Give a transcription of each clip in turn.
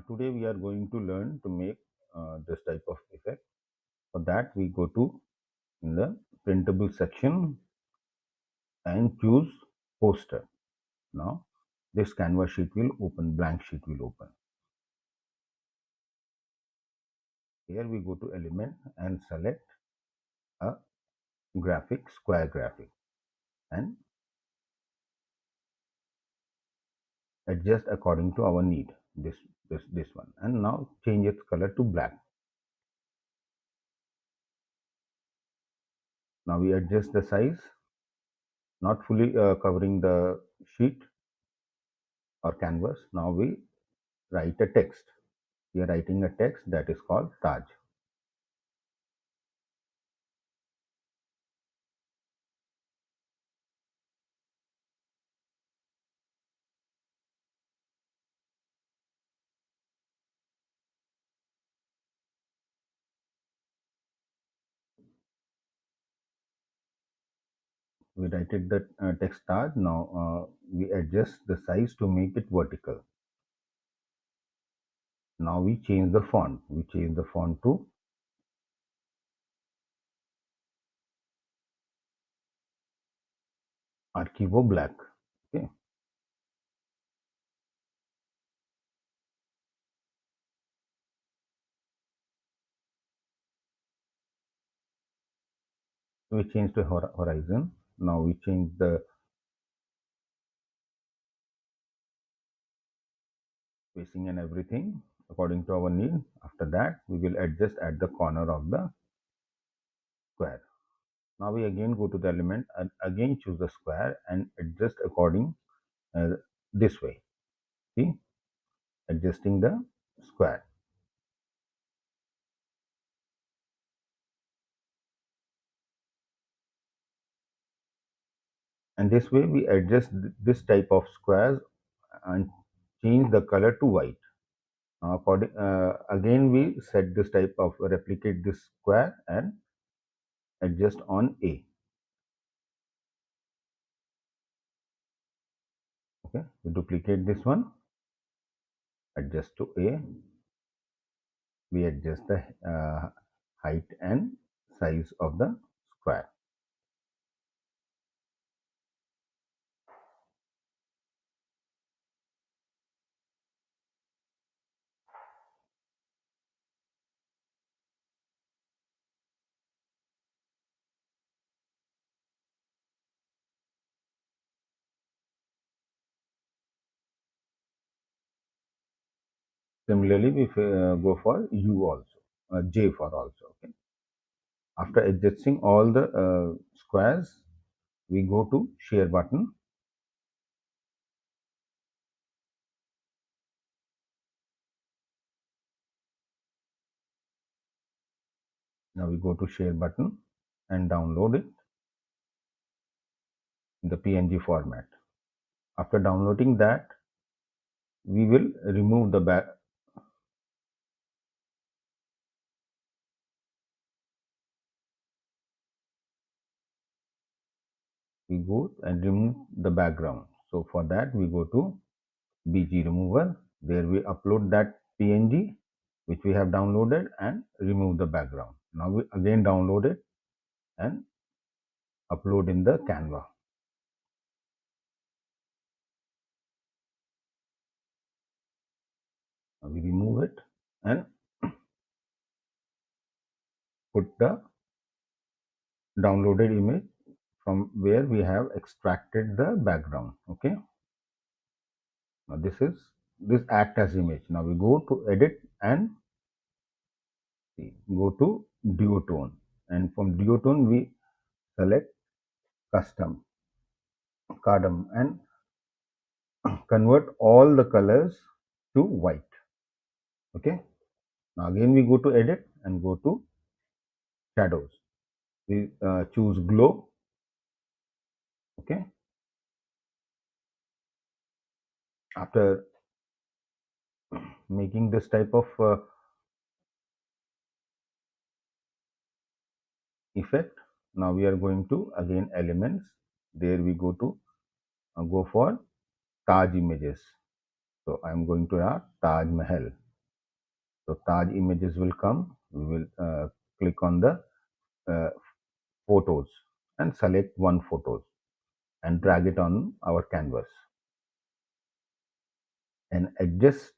Today we are going to learn to make this type of effect. For that we go to in the printable section and choose poster. Now this canvas sheet will open, blank sheet will open. Here we go to element and select a graphic, square graphic, and adjust according to our need. This one, and now change its color to black. Now we adjust the size, not fully covering the sheet or canvas. Now we write a text. We are writing a text that is called Taj. We write it the text Taj. Now we adjust the size to make it vertical. Now we change the font. We change the font to Archivo Black. Okay. We change to horizon. Now we change the spacing and everything according to our need. After that, we will adjust at the corner of the square. Now we again go to the element and again choose the square and adjust according this way. See, adjusting the square. And this way we adjust this type of squares and change the color to white. Again we set this type of replicate this square and adjust on A. Okay, we duplicate this one, adjust to A. We adjust the height and size of the square. Similarly, we go for U also, J for also. Okay. After adjusting all the squares, we go to share button. Now we go to share button and download it in the PNG format. After downloading that, we will remove the back. We go and remove the background. So for that, we go to BG remover. There we upload that PNG which we have downloaded and remove the background. Now we again download it and upload in the Canva. Now we remove it and put the downloaded image from where we have extracted the background. Okay. Now this act as image. Now we go to edit and go to duotone, and from duotone we select custom cardamom and convert all the colors to white. Okay. Now again we go to edit and go to shadows. We choose glow. Okay. After making this type of effect, now we are going to again elements. There we go to go for Taj images. So I'm going to our Taj Mahal. So Taj images will come. We will click on the uh, photos and select one photo and drag it on our canvas and adjust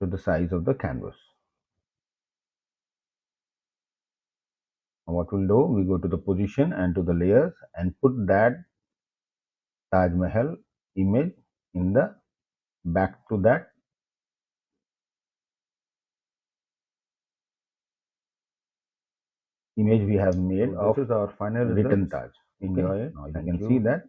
to the size of the canvas. What we'll do, we go to the position and to the layers and put that Taj Mahal image in the back to that image we have made. So this is our final written Taj. Enjoy it. Now you can see that